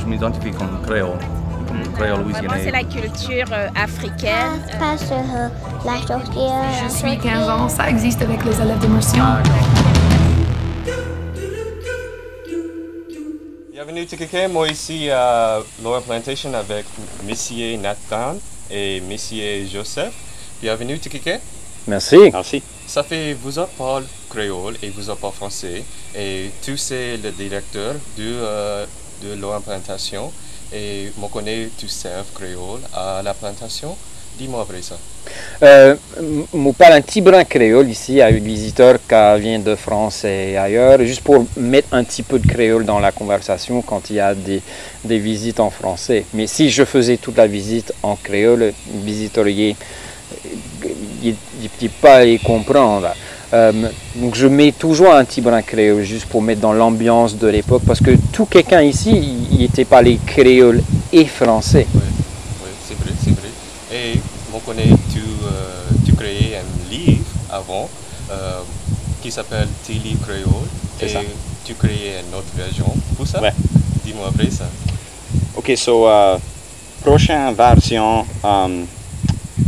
je m'identifie comme créole Vraiment, c'est louisianais. la culture africaine. Je suis 15 ans, ça existe avec les élèves d'immersion. Bienvenue Tikeke, moi ici à Laurel Plantation avec Monsieur Nathan et Monsieur Joseph. Bienvenue Tikeke. Merci. Merci. Ça fait vous parlez créole et vous parlez français et tu c'est le directeur de Laurel Plantation et moi connais tu serves créole à la plantation. Dis-moi après ça. Je parle un petit brin créole ici à une visiteur qui vient de France et ailleurs, juste pour mettre un petit peu de créole dans la conversation quand il y a des visites en français. Mais si je faisais toute la visite en créole, le visiteur il ne peut pas y comprendre. Donc je mets toujours un petit brin créole juste pour mettre dans l'ambiance de l'époque parce que tout quelqu'un ici, il était parlé créole et français. Oui, c'est vrai, c'est vrai. Et on connaît, tu créais un livre avant qui s'appelle Tes livres créoles et ça. tu créais une autre version pour ça. Ouais. Dis-moi après ça. Ok, so prochaine version,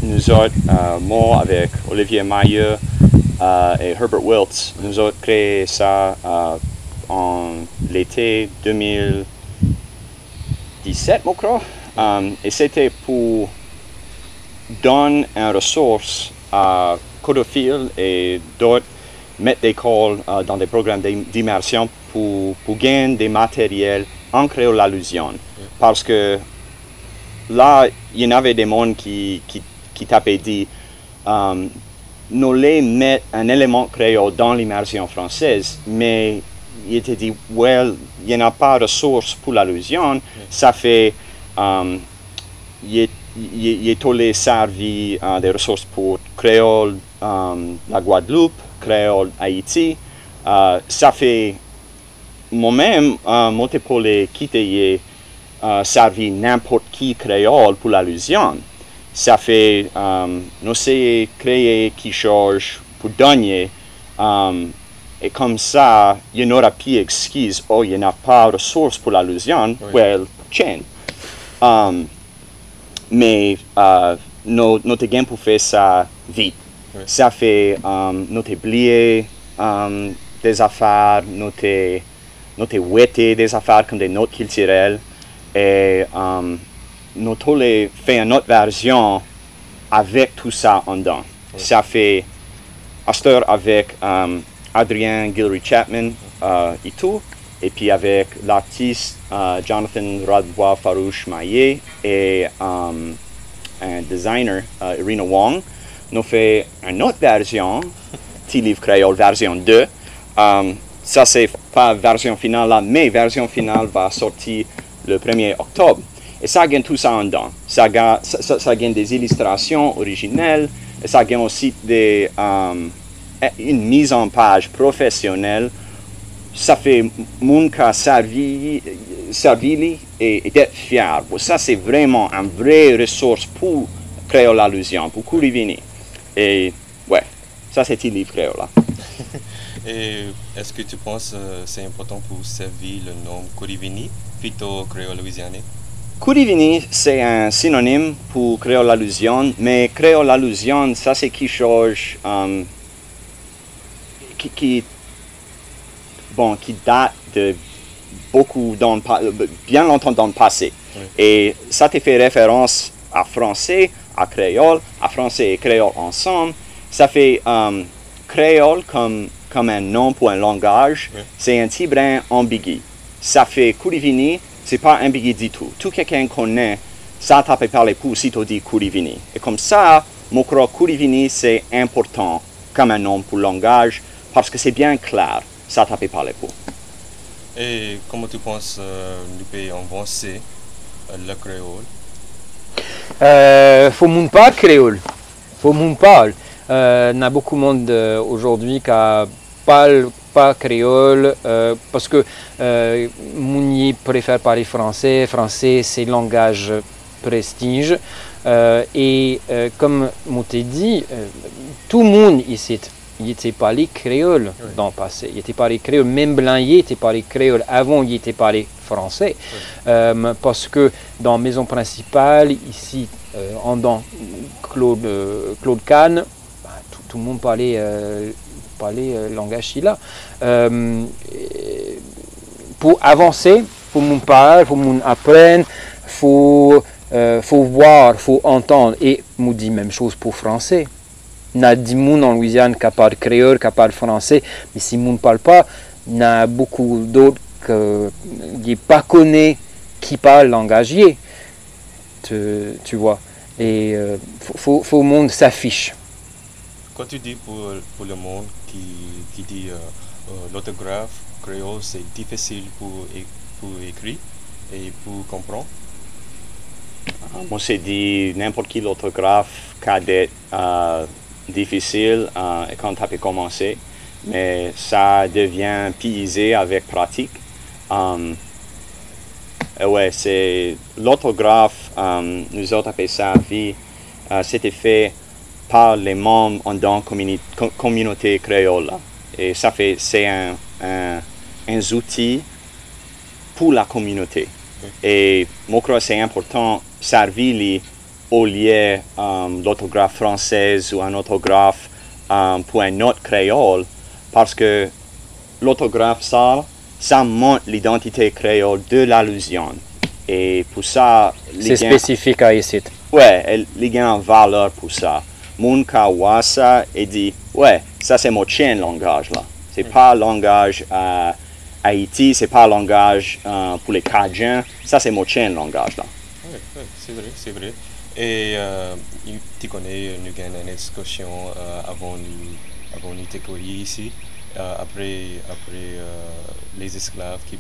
nous autres, moi avec Olivier Mailleux et Herbert Wiltz, nous autres créé ça en l'été 2017, je crois. Et c'était pour donner une ressource à codophiles et d'autres mettre l'école dans des programmes d'immersion pour gagner des matériels en créole allusion. Parce que là, il y en avait des mondes qui t'avaient dit nous les mettre un élément créole dans l'immersion française, mais il était dit, well, il n'y a pas de ressources pour l'allusion, ça fait, il est allé servir des ressources pour créole la Guadeloupe, créole Haïti, ça fait, moi-même, moi je peux quitter servir n'importe qui créole pour l'allusion. Ça fait, nous avons créé quelque chose pour donner, et comme ça, il n'y aura plus d'excuses, oh, il n'y a pas de ressources pour l'allusion, well, change. Mais nous avons pour faire ça vite. Ça fait, nous avons oublié des affaires, nous avons ouété des affaires comme des notes culturelles, et nous avons fait une autre version avec tout ça en dedans. Ça fait Astor avec Adrien Guillory Chapman et tout, et puis avec l'artiste Jonathan Radbois Farouche Maillet et un designer Irina Wong. Nous fait une autre version, Tes livres créole version 2. Ça c'est pas version finale là, mais version finale va sortir le 1er octobre. Et ça gagne tout ça en dedans. Ça gagne des illustrations originelles, et ça gagne aussi une mise en page professionnelle. Ça fait mon cas servi et d'être fier. Ça c'est vraiment une vraie ressource pour créole allusion, pour Kurivini. Et ouais, ça c'est Tes livres créole là. Et est-ce que tu penses que c'est important pour servir le nom Kurivini plutôt créole louisianais? Kurivini, c'est un synonyme pour créole allusion, mais créole allusion, ça c'est quelque chose qui date de bien longtemps dans le passé. Oui. Et ça te fait référence à français, à créole et créole ensemble. Ça fait créole comme un nom pour un langage, oui. C'est un petit brin ambigu. Ça fait Kurivini, c'est pas ambigu du tout. Tout quelqu'un connaît, ça t'a parlé pour si tu dis Kurivini. Et comme ça, je crois que Kurivini c'est important comme un nom pour le langage parce que c'est bien clair, ça t'a parlé pour. Et comment tu penses nous pouvons avancer le créole? Faut mon parle créole. Faut mon parle. Il y a beaucoup de monde aujourd'hui qui parle pas créole parce que Mounier préfère parler français. Français, c'est langage prestige. Et comme on t'a dit, tout le monde ici il était parlé créole dans le passé. Il était parlé créole, même Blainhier était parlé créole. Avant, il était parlé français. Parce que dans la maison principale, ici, dans Claude Kahn, tout le monde parlait langage chila. Pour avancer, il faut qu'on parle, il faut qu'on apprenne, il faut voir, il faut entendre. Et nous dit même chose pour français. Il y a des gens en Louisiane qui parlent créole, qui parlent français, mais si on ne parle pas, il y a beaucoup d'autres qui ne pas connaissent qui parlent langagier. Tu vois. Et il faut que le monde s'affiche. Quand tu dis pour le monde qui dit l'orthographe créole, c'est difficile pour écrire et pour comprendre. Moi, c'est dit n'importe qui l'orthographe cadet difficile quand tu as commencé, mais ça devient pisé avec pratique. Ouais, c'est l'orthographe, nous autres appelons ça vie, c'était fait par les membres dans la communauté créole. Et ça fait, c'est un outil pour la communauté. Et moi, je crois que c'est important servir au lieu l'orthographe française ou un orthographe pour un autre créole, parce que l'orthographe, ça montre l'identité créole de la Louisiane. Et pour ça, c'est spécifique à ici. Ouais, il y a une valeur pour ça. Mon kawasa et dit, ouais, ça c'est mon chien langage là. C'est pas langage Haïti, c'est pas langage pour les Cajuns, ça c'est mon chien langage là. Oui, c'est vrai. Et tu connais, nous avons une discussion avant nous t'écouter ici, après les esclaves qui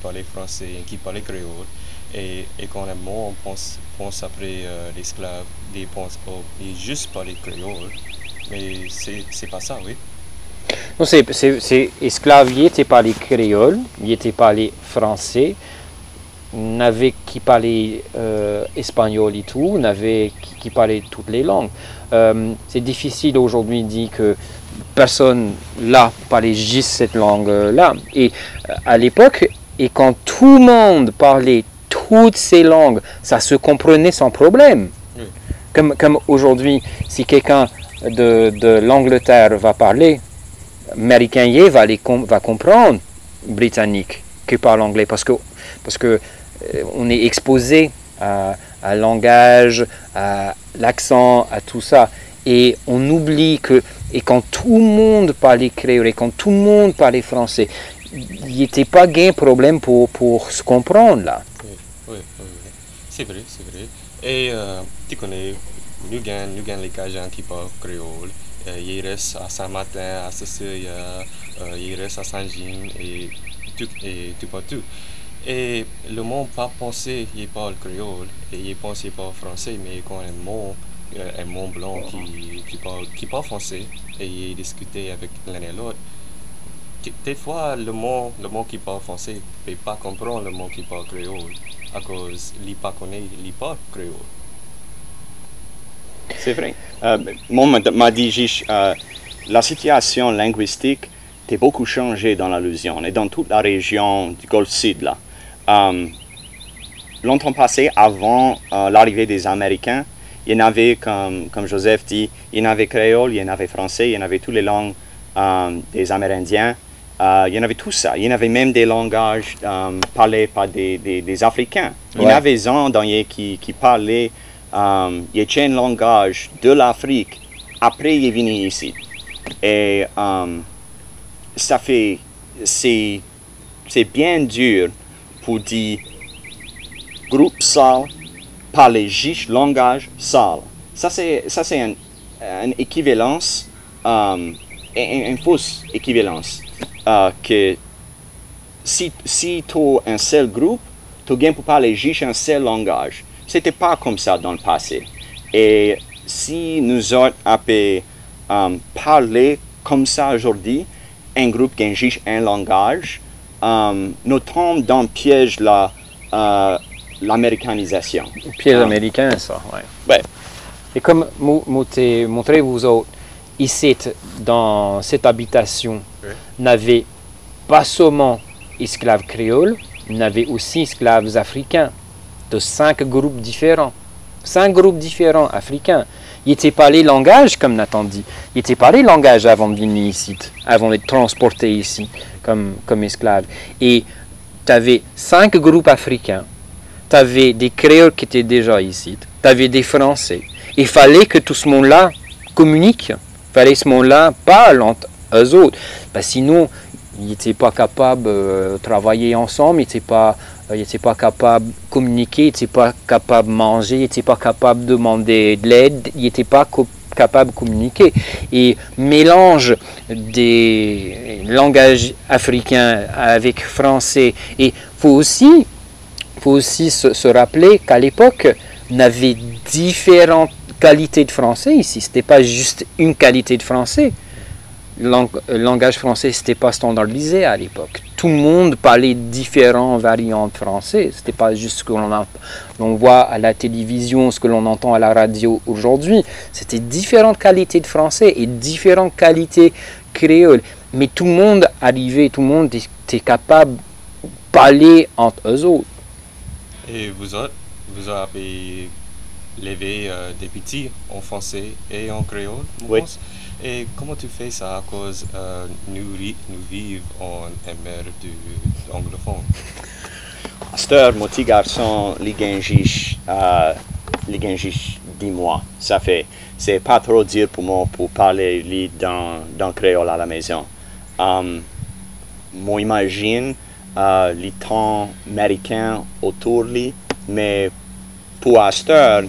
parlaient français et qui parlaient créole. Et quand on pense après l'esclave, ils pensent juste parler créole, mais c'est pas ça, oui. Non, c'est esclave, il était parlé créole, il était parlé français, on avait qui parlait espagnol et tout, on avait qui parlait toutes les langues. C'est difficile aujourd'hui de dire que personne là parlait juste cette langue-là. Et à l'époque, et quand tout le monde parlait toutes ces langues, ça se comprenait sans problème. Oui. Comme aujourd'hui, si quelqu'un de l'Angleterre va parler, américain va comprendre britannique qui parle anglais parce que on est exposé à langage, à l'accent, à tout ça, et on oublie que quand tout le monde parlait créole et quand tout le monde parlait français, il n'y était pas gain problème pour se comprendre là. Oui. C'est vrai. Et tu connais, nous avons les Cajuns qui parlent créole. Il reste à Saint-Martin, à Cecilia, il reste à Saint-Jean et tout partout. Et le monde pas pensé il parle créole et il pense qu'il parle français, mais quand un monde blanc qui parle français et il discute avec l'un et l'autre, des fois le monde qui parle français ne peut pas comprendre le monde qui parle créole à cause qu'il ne parle pas créole. C'est vrai. Moi, m'a dit, la situation linguistique a beaucoup changé dans la Louisiane et dans toute la région du Golfe Sud. Là. Longtemps passé, avant l'arrivée des Américains, il y en avait, comme Joseph dit, il y en avait créole, il y en avait français, il y en avait toutes les langues des Amérindiens. Il y en avait tout ça. Il y en avait même des langages parlés par des Africains. Il y en avait des qui parlaient il y a un langage de l'Afrique. Après, il est venu ici. Et ça fait... C'est bien dur pour dire groupe sale, parler juste langage sale. Ça, c'est une équivalence, une fausse équivalence. Que si tu as un seul groupe, tu viens pour parler juste un seul langage. C'était pas comme ça dans le passé. Et si nous autres parler comme ça aujourd'hui, un groupe qui a juste un langage, nous tombons dans le piège l'américanisation. Le piège américain, ça, ouais. Ouais. Et comme je t'ai montré, vous autres, ici, dans cette habitation, Oui. n'avait pas seulement esclaves créoles, n'avait aussi esclaves africains de 5 groupes différents. 5 groupes différents africains. Ils n'étaient pas les langages, comme Nathan dit. Ils n'étaient pas les langages avant de venir ici, avant d'être transportés ici comme esclaves. Et tu avais 5 groupes africains. Tu avais des créoles qui étaient déjà ici. Tu avais des Français. Il fallait que tout ce monde-là communique. Il fallait que ce monde-là parle entre eux autres. Sinon, ils n'étaient pas capables de travailler ensemble, ils n'étaient pas capables de communiquer, ils n'étaient pas capables de manger, ils n'étaient pas capables de demander de l'aide, ils n'étaient pas capables de communiquer. Et mélange des langages africains avec français. Et il faut aussi se rappeler qu'à l'époque, on avait différentes qualités de français ici. Ce n'était pas juste une qualité de français. Le langage français, ce n'était pas standardisé à l'époque. Tout le monde parlait différentes variantes français. Ce n'était pas juste ce que l'on voit à la télévision, ce que l'on entend à la radio aujourd'hui. C'était différentes qualités de français et différentes qualités créoles. Mais tout le monde arrivait, tout le monde était capable de parler entre eux autres. Et vous avez élevé des petits en français et en créole, je Oui. pense. Et comment tu fais ça à cause nous vivons en mer anglophone? Astor, mon petit garçon, les genjish 10 mois. Ça fait, c'est pas trop dur pour moi pour parler dans créole à la maison. Moi, imagine les temps américains autour de lui, mais pour Astor,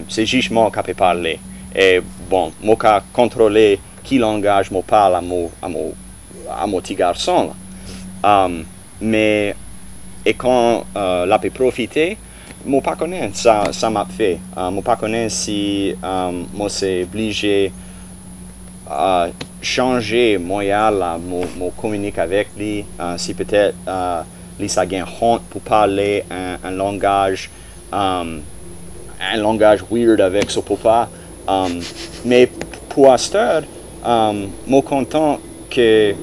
c'est juste moi qui peux parler. Et bon, moi qui contrôler quel langage je parle à mon petit garçon. Mais et quand la peut profiter, moi pas connais ça m'a fait. Moi pas connais si moi c'est obligé changer moyen là, moi communique avec lui. Si peut-être lui ça gagne honte pour parler un langage weird avec son papa. Mais pour Astor, moi content que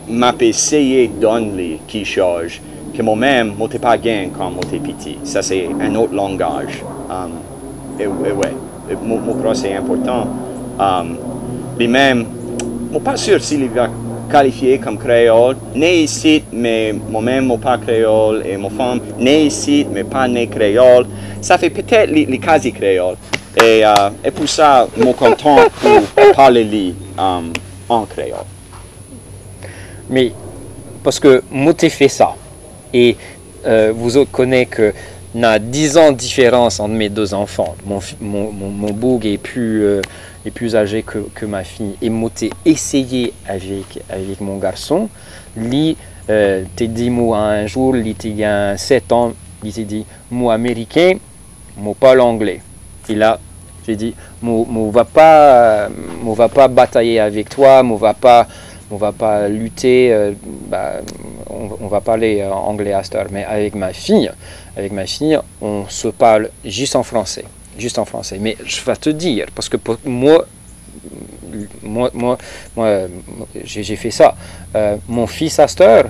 m'a essayé de donner quelque chose que moi-même, moi t'ai pas gagné quand moi t'ai petit. Ça c'est un autre langage. Et ouais, moi crois que c'est important. Lui-même, moi pas sûr s'il va qualifié comme créole. Né ici, mais moi-même, moi pas créole. Et ma femme, né ici, mais pas né créole. Ça fait peut-être les quasi créoles. Et pour ça, je suis content pour parler en créole. Mais parce que moi, j'ai fait ça. Et vous autres connaissez que y a 10 ans de différence entre mes 2 enfants. Mon boug est plus âgé que ma fille. Et moi, j'ai essayé avec mon garçon. Lui, t'es dit, moi, un jour, il y a 7 ans, il s'est dit, moi, américain, moi, pas l'anglais. Et là, j'ai dit, moi, va pas batailler avec toi, moi, va pas lutter, on va parler anglais à cette heure. Mais avec ma fille, on se parle juste en français. Mais je vais te dire, parce que pour moi j'ai fait ça. Mon fils à cette heure,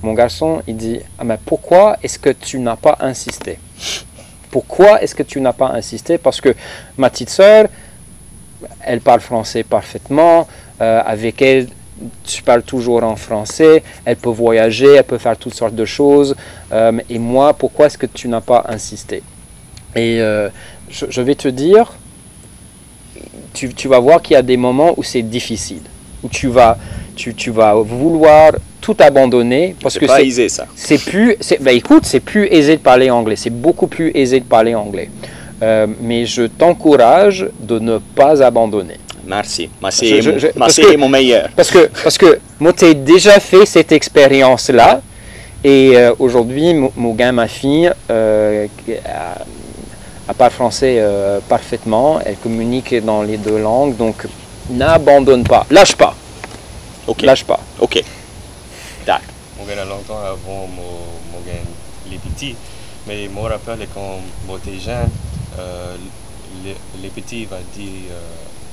mon garçon, il dit, ah, mais pourquoi est-ce que tu n'as pas insisté? Pourquoi est-ce que tu n'as pas insisté? Parce que ma petite sœur, elle parle français parfaitement. Avec elle, tu parles toujours en français. Elle peut voyager, elle peut faire toutes sortes de choses. Et moi, pourquoi est-ce que tu n'as pas insisté? Et je vais te dire, tu vas voir qu'il y a des moments où c'est difficile, où tu vas vouloir tout abandonner parce que c'est pas aisé ça. Écoute, c'est plus aisé de parler anglais, c'est beaucoup plus aisé de parler anglais. Mais je t'encourage de ne pas abandonner. Merci. Merci est mon meilleur. Parce que moi, j'ai déjà fait cette expérience-là. Et aujourd'hui, ma fille, elle parle français parfaitement. Elle communique dans les 2 langues. Donc, n'abandonne pas. Lâche pas. Ok. Lâche pas. Ok. D'accord. On gagne longtemps avant les petits. Mais je me rappelle quand j'étais jeune, les petits vont dire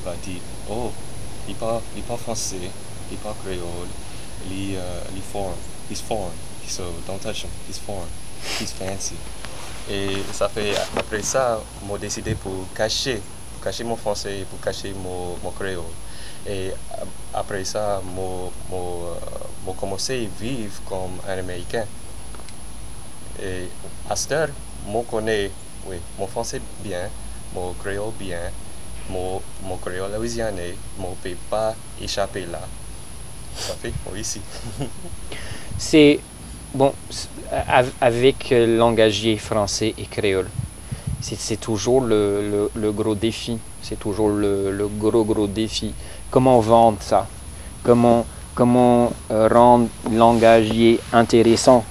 va dire, oh, il parle français, il parle créole, il foreign, he's foreign, so don't touch him, he's foreign, he's fancy. Et ça fait, après ça, j'ai décidé pour cacher mon français et pour cacher mon créole. Et après ça, j'ai commencé à vivre comme un Américain. Et à cette heure, je connais mon français bien, mon créole bien, mon créole louisianais, je ne peux pas échapper là. Ça fait ici. C'est bon, avec langagier français et créole, c'est toujours le gros défi. C'est toujours le gros défi. Comment vendre ça? Comment rendre langagier intéressant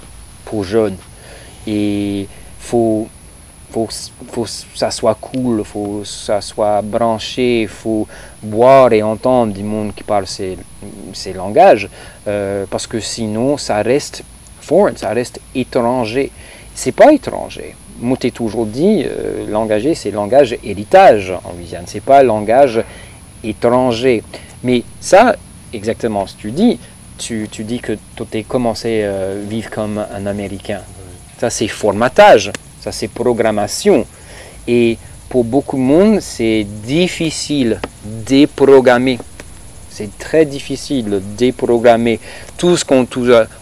pour jeunes? Et faut que ça soit cool, faut que ça soit branché, faut boire et entendre du monde qui parle ces langages, parce que sinon ça reste foreign, ça reste étranger. C'est pas étranger. Moi t'ai toujours dit, langagier c'est langage héritage en Louisiane, c'est pas langage étranger. Mais ça, exactement ce que tu dis que tu as commencé à vivre comme un Américain. Ça c'est formatage, ça c'est programmation. Et pour beaucoup de monde, c'est difficile de déprogrammer. C'est très difficile de déprogrammer. Tout ce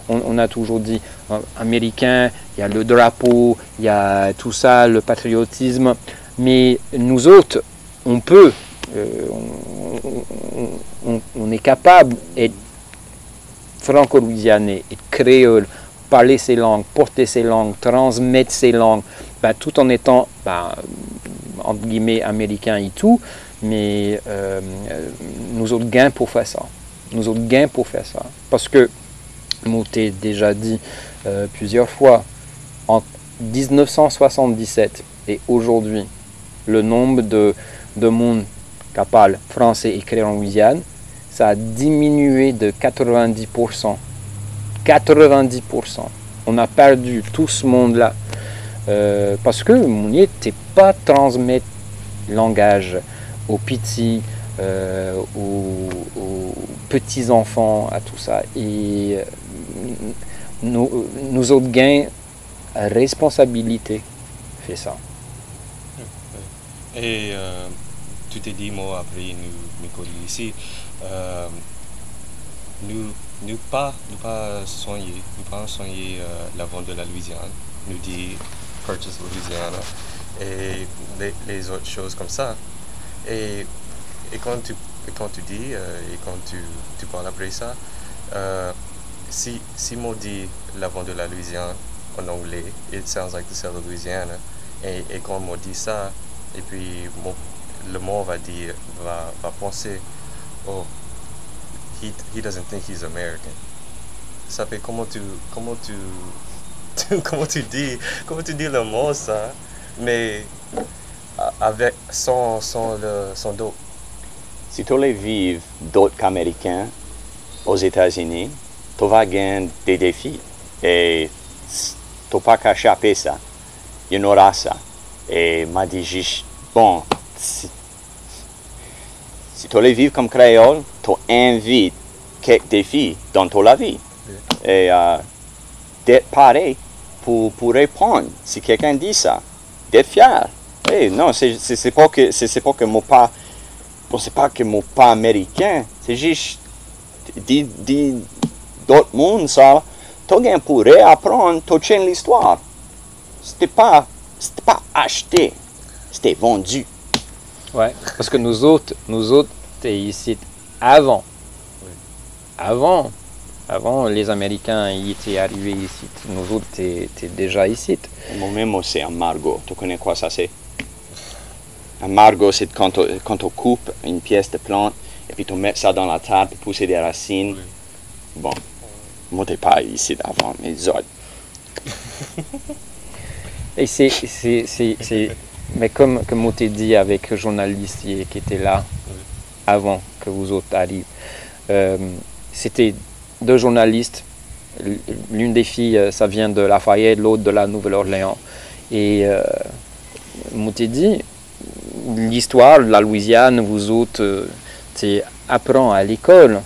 on a toujours dit, américain, il y a le drapeau, il y a tout ça, le patriotisme. Mais nous autres, on peut, on est capable d'être franco-louisianais, être créole, parler ces langues, porter ces langues, transmettre ces langues, tout en étant, entre guillemets, américain et tout, mais nous autres gains pour faire ça. Nous autres gains pour faire ça. Parce que, moi, t'ai déjà dit plusieurs fois, en 1977 et aujourd'hui, le nombre de monde qui parle français et créole en Louisiane, ça a diminué de 90%. 90%. On a perdu tout ce monde-là. Parce que on n'était pas transmettre langage aux petits, aux petits-enfants, à tout ça. Et nous autres gains, responsabilité, fait ça. Et tu t'es dit, moi, après nous connaissons ici, nous pas soigner la vente de la Louisiane, nous dit Purchase Louisiana et les autres choses comme ça. Et quand tu dis et quand tu parles après ça, si on dit la vente de la Louisiane en anglais, it sounds like the sell of Louisiana. Et quand on dit ça, et puis le monde va penser, oh, he doesn't think he's American. Ça fait comment tu dis le mot ça, mais avec sans dos. Si tu voulais vivre d'autres qu'Américains aux États-Unis, tu vas gagner des défis. Et tu n'as pas qu'à échapper ça. Il y en aura ça. Et m'a dit juste, bon, si tu voulais vivre comme créole, tu invites quelques défis dans ta vie. Et d'être pareil pour répondre. Si quelqu'un dit ça, d'être fier. Hey, non, c'est pas que mon pas, bon, c'est pas que mon pas américain. C'est juste dit d'autres mondes ça. Tu pourrais apprendre, tu tiens l'histoire. C'était pas acheté, c'était vendu. Ouais, parce que nous autres, t'es ici avant. Oui. Avant, les Américains ils étaient arrivés ici. Nous autres, t'es déjà ici. Moi-même, c'est un margot. Tu connais quoi ça c'est? Un margot, c'est quand on coupe une pièce de plante et puis tu mets ça dans la terre pour pousser des racines. Oui. Bon, moi, t'es pas ici avant, mais autres. Et mais comme on t'a dit avec le journaliste qui était là avant que vous autres arriviez, c'était deux journalistes. L'une des filles, ça vient de Lafayette, l'autre de la Nouvelle-Orléans. Et on t'a dit, l'histoire de la Louisiane, vous autres, apprend à l'école.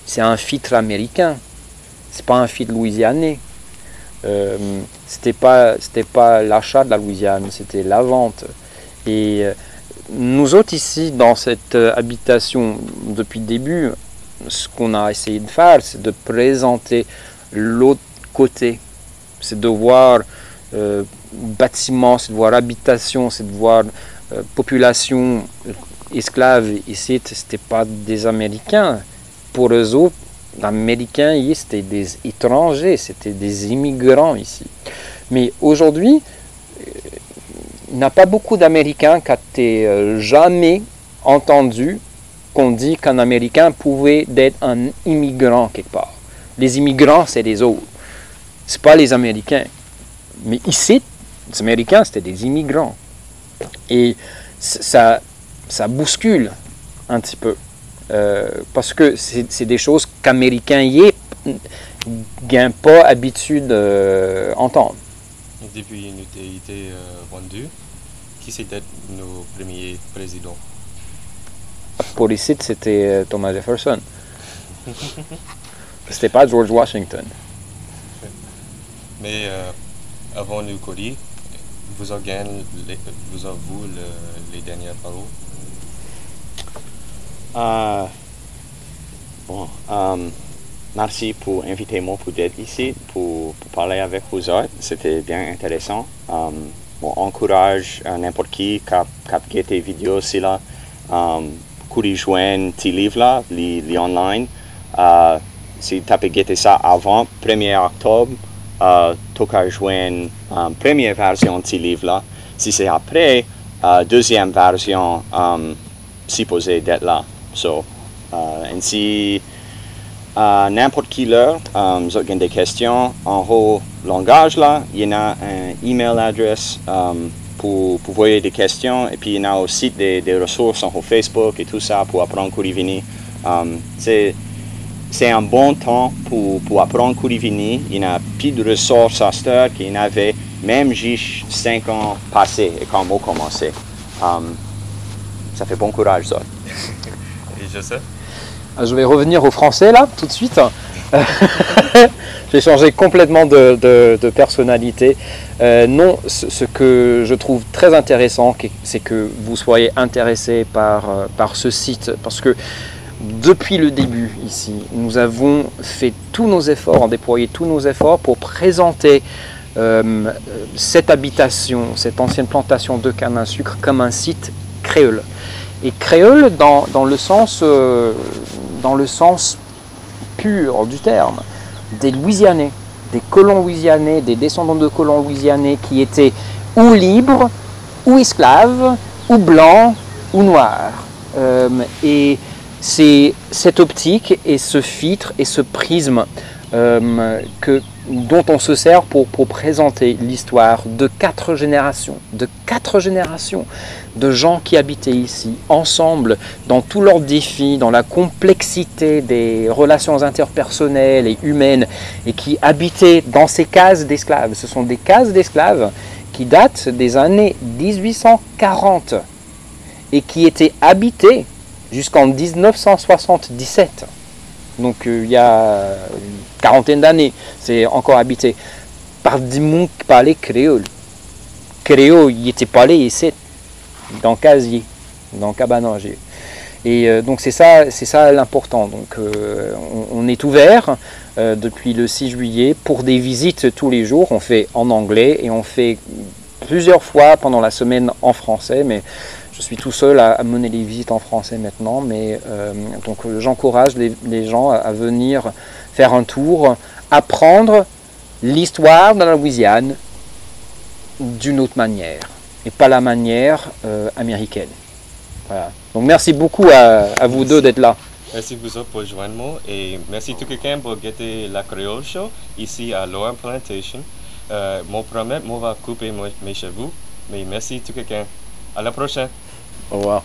C'est un filtre américain. C'est pas un filtre louisianais. C'était pas l'achat de la Louisiane, c'était la vente. Et nous autres ici, dans cette habitation, depuis le début, ce qu'on a essayé de faire, c'est de présenter l'autre côté. C'est de voir bâtiments, c'est de voir habitation, c'est de voir population esclave. Ici, c'était pas des Américains. Pour eux autres, les Américains, c'était des étrangers, c'était des immigrants ici. Mais aujourd'hui, il n'y a pas beaucoup d'Américains qui ont jamais entendu qu'on dit qu'un Américain pouvait être un immigrant quelque part. Les immigrants, c'est les autres. Ce pas les Américains. Mais ici, les Américains, c'était des immigrants. Et ça bouscule un petit peu. Parce que c'est des choses qu'Américains n'ont pas habitude d'entendre. Depuis une été vendue, qui c'était nos premiers présidents? Pour ici, c'était Thomas Jefferson. C'était pas George Washington. Mais avant le Cody, vous avez les dernières paroles? Merci pour inviter moi pour être ici, pour parler avec vous autres. C'était bien intéressant. Encourage n'importe qui qui a tes vidéos ici là, pour joindre tes livres là, les online. Si tu as guetté ça avant 1er octobre, tu as joindre première version de tes livres là. Si c'est après, deuxième version supposée d'être là. So, ainsi, n'importe qui l'heure, vous avez des questions en haut langage là, il y en a un email adresse pour envoyer des questions, et puis il y en a aussi des ressources en haut Facebook et tout ça pour apprendre Kourivini. C'est un bon temps pour apprendre Kourivini. Il y a plus de ressources à cette heure qu'il y en avait même juste 5 ans passés et quand on a commencé. Ça fait bon courage ça. Et je sais. Je vais revenir au français là, tout de suite. J'ai changé complètement de personnalité. Non, ce que je trouve très intéressant, c'est que vous soyez intéressé par ce site. Parce que depuis le début ici, nous avons fait tous nos efforts, déployé tous nos efforts pour présenter cette habitation, cette ancienne plantation de canne à sucre comme un site créole. Et créole dans le sens pur du terme, des Louisianais, des colons louisianais, des descendants de colons louisianais qui étaient ou libres, ou esclaves, ou blancs, ou noirs. Et c'est cette optique et ce filtre et ce prisme dont on se sert pour présenter l'histoire de 4 générations, de gens qui habitaient ici, ensemble, dans tous leurs défis, dans la complexité des relations interpersonnelles et humaines, et qui habitaient dans ces cases d'esclaves. Ce sont des cases d'esclaves qui datent des années 1840 et qui étaient habitées jusqu'en 1977. Donc il y a une quarantaine d'années, c'est encore habité par des gens qui parlaient créole. Créole, il était parlé ici, dans Casier, dans Cabananger. Et donc c'est ça l'important. Donc on est ouvert depuis le 6 juillet pour des visites tous les jours. On fait en anglais et on fait plusieurs fois pendant la semaine en français, mais je suis tout seul à mener les visites en français maintenant, mais donc j'encourage les gens à venir faire un tour, apprendre l'histoire de la Louisiane d'une autre manière, et pas la manière américaine. Voilà. Donc merci beaucoup à vous deux d'être là. Merci beaucoup pour joindre moi, et merci tout quelqu'un pour guetter la Creole Show ici à Lower Plantation. Mon promet, moi va couper mes cheveux, mais merci tout quelqu'un. À la prochaine. Au revoir.